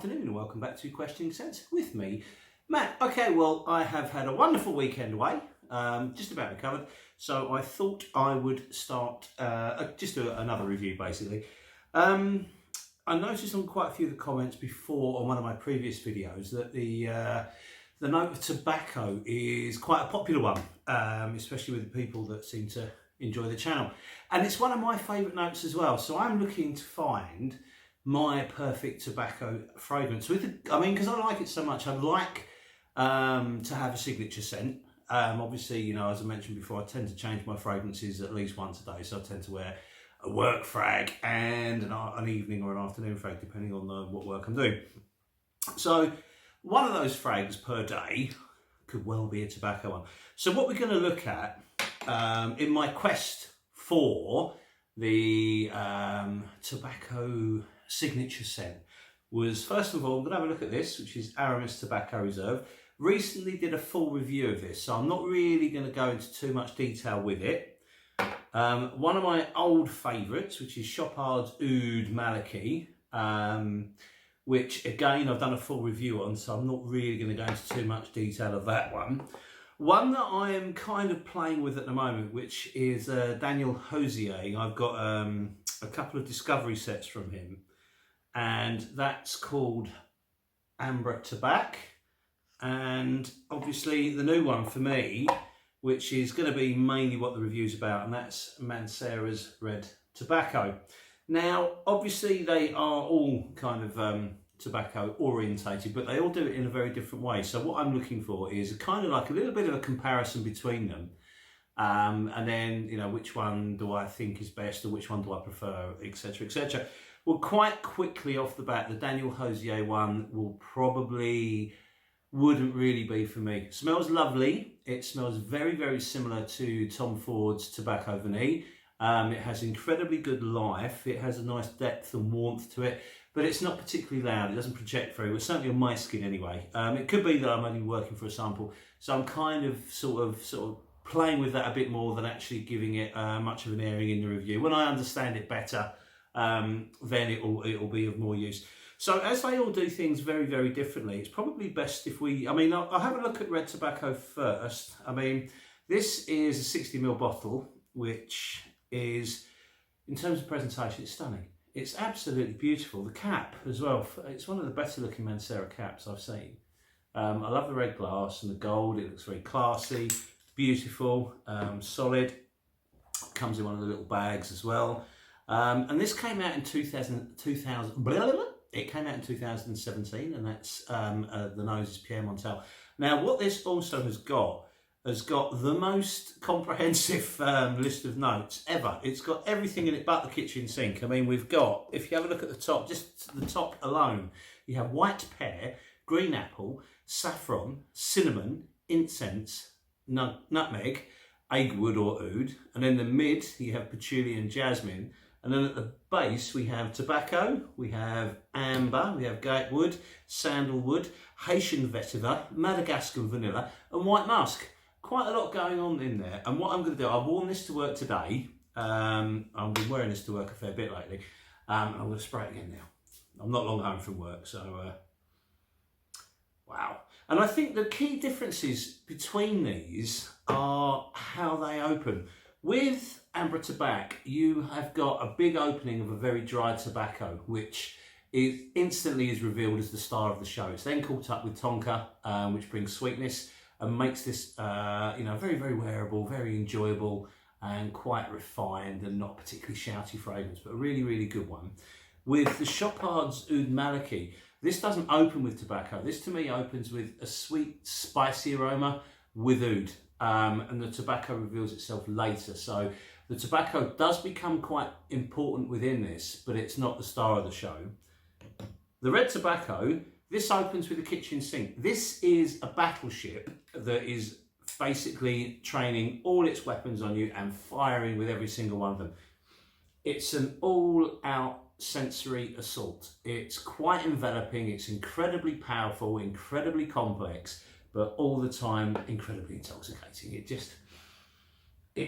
afternoon and welcome back to Questioning Sense with me, Matt. Okay, well, I have had a wonderful weekend away, just about recovered, so I thought I would start, just do another review basically. I noticed on quite a few of the comments before on one of my previous videos that the note of tobacco is quite a popular one, especially with the people that seem to enjoy the channel. And it's one of my favourite notes as well, so I'm looking to find my perfect tobacco fragrance because I like it so much. I'd like to have a signature scent. Obviously, you know, as I mentioned before, I tend to change my fragrances at least once a day, so I tend to wear a work frag and an evening or an afternoon frag, depending on what work I'm doing. So one of those frags per day could well be a tobacco one. So what we're going to look at in my quest for the tobacco signature scent was, first of all, I'm going to have a look at this, which is Aramis Tobacco Reserve. Recently did a full review of this, so I'm not really going to go into too much detail with it. One of my old favourites, which is Chopard's Oud Maliki, which again I've done a full review on, so I'm not really going to go into too much detail of that one. One that I am kind of playing with at the moment, which is Daniel Hosier. I've got a couple of discovery sets from him, and that's called Mancera Tobacco. And obviously the new one for me, which is going to be mainly what the review's about, and that's Mancera's Red Tobacco. Now, obviously they are all kind of tobacco orientated, but they all do it in a very different way. So what I'm looking for is kind of like a little bit of a comparison between them, and then, you know, which one do I think is best, or which one do I prefer, etc, etc. Well, quite quickly off the bat, the Daniel Hosier one wouldn't really be for me. It smells lovely. It smells very, very similar to Tom Ford's Tobacco Vanille. It has incredibly good life. It has a nice depth and warmth to it, but it's not particularly loud. It doesn't project very well, certainly on my skin anyway. It could be that I'm only working for a sample, so I'm kind of sort of playing with that a bit more than actually giving it much of an airing in the review. When I understand it better, then it'll be of more use. So as they all do things very, very differently, it's probably best if I'll have a look at Red Tobacco first. I mean, this is a 60ml bottle, which is, in terms of presentation, it's stunning. It's absolutely beautiful. The cap as well, it's one of the better looking Mancera caps I've seen. I love the red glass and the gold. It looks very classy, beautiful, solid. Comes in one of the little bags as well. And this came out in 2000 it came out in 2017, and that's the nose is Pierre Montel. Now, what this also has got the most comprehensive list of notes ever. It's got everything in it but the kitchen sink. I mean, we've got, if you have a look at the top, just the top alone, you have white pear, green apple, saffron, cinnamon, incense, nutmeg, eggwood or oud, and in the mid you have patchouli and jasmine. And then at the base, we have tobacco, we have amber, we have gatewood, sandalwood, Haitian vetiver, Madagascar vanilla, and white musk. Quite a lot going on in there. And what I'm going to do, I've worn this to work today. I've been wearing this to work a fair bit lately. I'm going to spray it again now. I'm not long home from work, so wow. And I think the key differences between these are how they open. With Mancera Tobacco, you have got a big opening of a very dry tobacco, which instantly is revealed as the star of the show. It's then caught up with tonka, which brings sweetness and makes this, very, very wearable, very enjoyable, and quite refined and not particularly shouty fragrance, but a really, really good one. With the Chopard's Oud Maliki, this doesn't open with tobacco. This to me opens with a sweet, spicy aroma with oud. And the tobacco reveals itself later. So the tobacco does become quite important within this, but it's not the star of the show. The Red Tobacco, this opens with a kitchen sink. This is a battleship that is basically training all its weapons on you and firing with every single one of them. It's an all-out sensory assault. It's quite enveloping, it's incredibly powerful, incredibly complex, but all the time incredibly intoxicating. It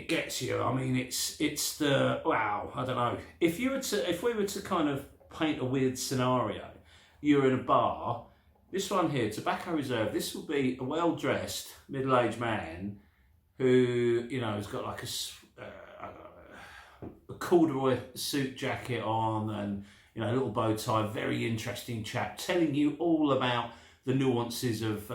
gets you. I mean, it's the, wow, I don't know. If we were to kind of paint a weird scenario, you're in a bar, this one here, Tobacco Reserve, this will be a well-dressed, middle-aged man who, you know, has got like a corduroy suit jacket on and, you know, a little bow tie, very interesting chap, telling you all about the nuances of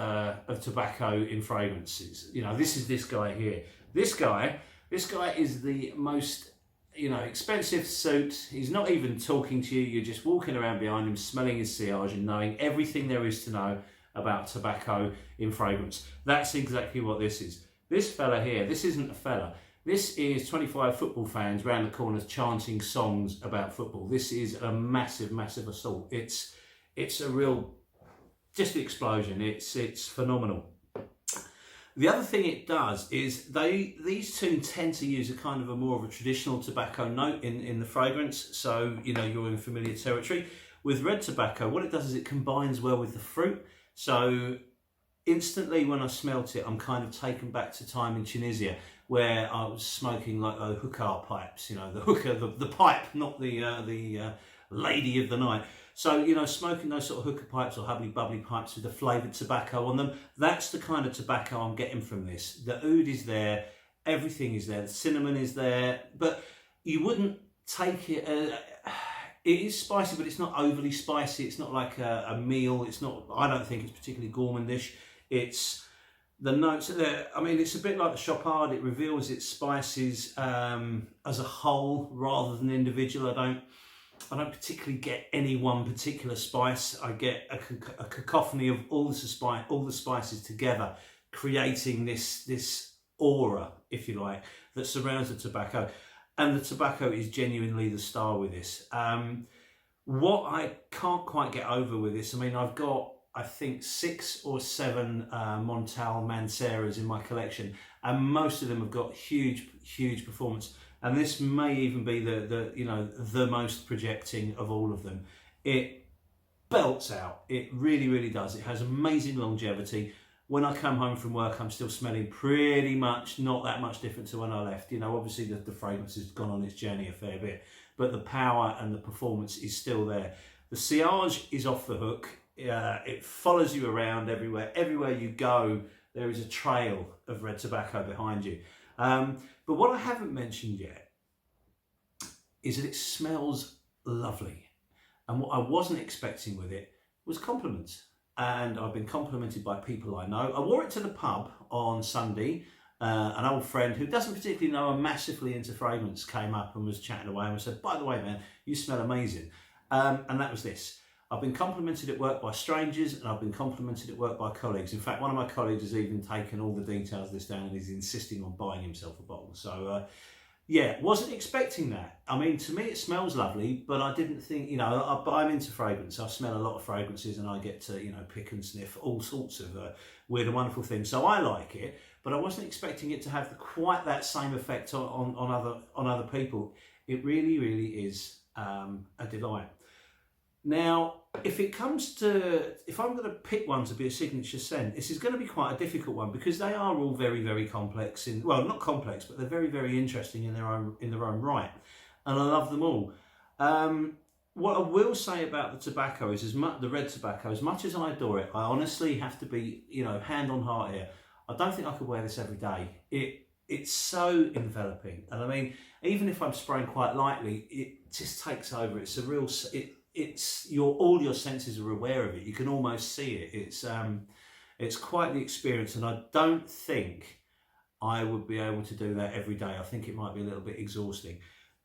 tobacco in fragrances. You know, this is this guy here. This guy is the most, you know, expensive suit. He's not even talking to you. You're just walking around behind him, smelling his sillage and knowing everything there is to know about tobacco in fragrance. That's exactly what this is. This fella here, this isn't a fella. This is 25 football fans round the corners chanting songs about football. This is a massive, massive assault. It's a real, just the explosion. It's phenomenal. The other thing it does is these two tend to use a kind of a more of a traditional tobacco note in the fragrance. So, you know, you're in familiar territory. With red tobacco, what it does is it combines well with the fruit. So instantly when I smelt it, I'm kind of taken back to time in Tunisia where I was smoking like the hookah pipes, you know, the hookah, the pipe, not the lady of the night. So, you know, smoking those sort of hookah pipes or hubbly bubbly pipes with the flavoured tobacco on them, that's the kind of tobacco I'm getting from this. The oud is there, everything is there, the cinnamon is there, but you wouldn't take it, it is spicy, but it's not overly spicy. It's not like a meal. It's not, I don't think it's particularly gourmandish. It's the notes there. I mean, it's a bit like the Chopard. It reveals its spices as a whole rather than individual. I don't particularly get any one particular spice. I get a cacophony of all the spices together, creating this aura, if you like, that surrounds the tobacco. And the tobacco is genuinely the star with this. What I can't quite get over with this, I mean, I've got, I think, 6 or 7 Montal Manceras in my collection, and most of them have got huge performance. And this may even be the most projecting of all of them. It belts out. It really does. It has amazing longevity. When I come home from work, I'm still smelling pretty much not that much different to when I left. You know, obviously the fragrance has gone on its journey a fair bit, but the power and the performance is still there. The sillage is off the hook. It follows you around everywhere. Everywhere you go, there is a trail of red tobacco behind you. But what I haven't mentioned yet is that it smells lovely. And what I wasn't expecting with it was compliments. And I've been complimented by people I know. I wore it to the pub on Sunday. An old friend who doesn't particularly know I'm massively into fragrance came up and was chatting away and said, by the way, man, you smell amazing. And that was this. I've been complimented at work by strangers and I've been complimented at work by colleagues. In fact, one of my colleagues has even taken all the details of this down and is insisting on buying himself a bottle. So, yeah, wasn't expecting that. I mean, to me, it smells lovely, but I didn't think, you know, I'm into fragrance. I smell a lot of fragrances and I get to, you know, pick and sniff all sorts of weird and wonderful things. So I like it, but I wasn't expecting it to have quite that same effect on other people. It really is a delight. Now, if I'm going to pick one to be a signature scent, this is going to be quite a difficult one because they are all very complex. Well, not complex, but they're very interesting in their own right, and I love them all. What I will say about the tobacco is, the red tobacco, as much as I adore it, I honestly have to be, you know, hand on heart here. I don't think I could wear this every day. It's so enveloping, and I mean, even if I'm spraying quite lightly, it just takes over. It's a real all your senses are aware of it. You can almost see it. It's quite the experience, and I don't think I would be able to do that every day. I think it might be a little bit exhausting.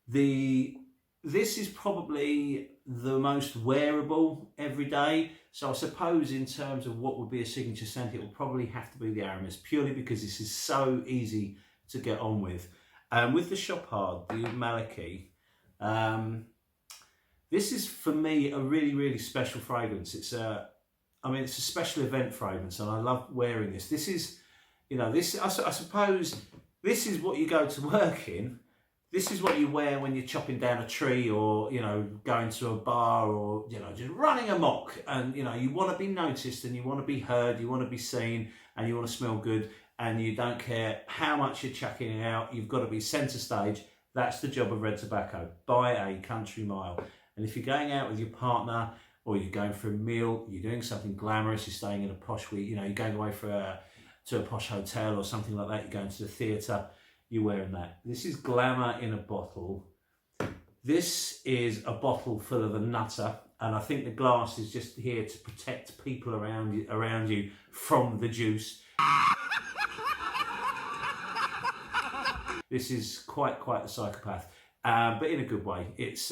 This is probably the most wearable every day. So I suppose in terms of what would be a signature scent, it will probably have to be the Aramis, purely because this is so easy to get on with. With the Chopard, the Maliki, this is, for me, a really special fragrance. It's a special event fragrance, and I love wearing this. This is, you know, I suppose this is what you go to work in. This is what you wear when you're chopping down a tree, or, you know, going to a bar, or, you know, just running amok. And, you know, you want to be noticed, and you want to be heard, you want to be seen, and you want to smell good, and you don't care how much you're chucking it out. You've got to be centre stage. That's the job of red tobacco by a country mile. And if you're going out with your partner, or you're going for a meal, you're doing something glamorous, you're staying in a posh week, you know, you're going away to a posh hotel or something like that, you're going to the theatre, you're wearing that. This is glamour in a bottle. This is a bottle full of a nutter, and I think the glass is just here to protect people around you from the juice. This is quite the psychopath, but in a good way. It's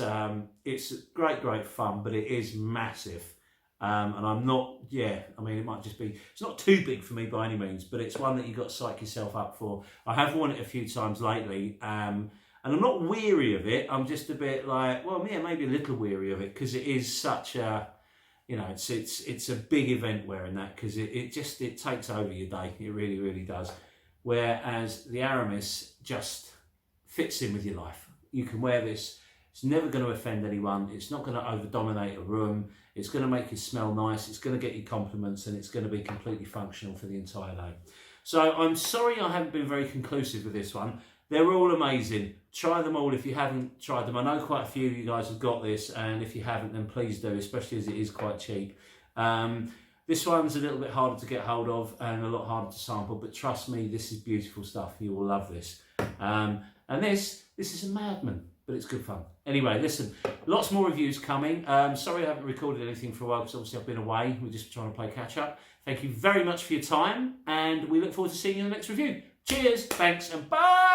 great fun, but it is massive. And I'm not, I mean, it might just be, it's not too big for me by any means, but it's one that you've got to psych yourself up for. I have worn it a few times lately, and I'm not weary of it. I'm just a bit like, well, yeah, maybe a little weary of it, because it is such a, you know, it's a big event wearing that, because it takes over your day. It really does. Whereas the Aramis just fits in with your life. You can wear this. It's never going to offend anyone. It's not going to over-dominate a room. It's going to make you smell nice. It's going to get you compliments, and it's going to be completely functional for the entire day. So I'm sorry I haven't been very conclusive with this one. They're all amazing. Try them all if you haven't tried them. I know quite a few of you guys have got this, and if you haven't, then please do, especially as it is quite cheap. This one's a little bit harder to get hold of and a lot harder to sample, but trust me, this is beautiful stuff. You will love this. And this is a madman, but it's good fun. Anyway, listen, lots more reviews coming. Sorry I haven't recorded anything for a while, because obviously I've been away. We're just trying to play catch up. Thank you very much for your time, and we look forward to seeing you in the next review. Cheers, thanks, and bye!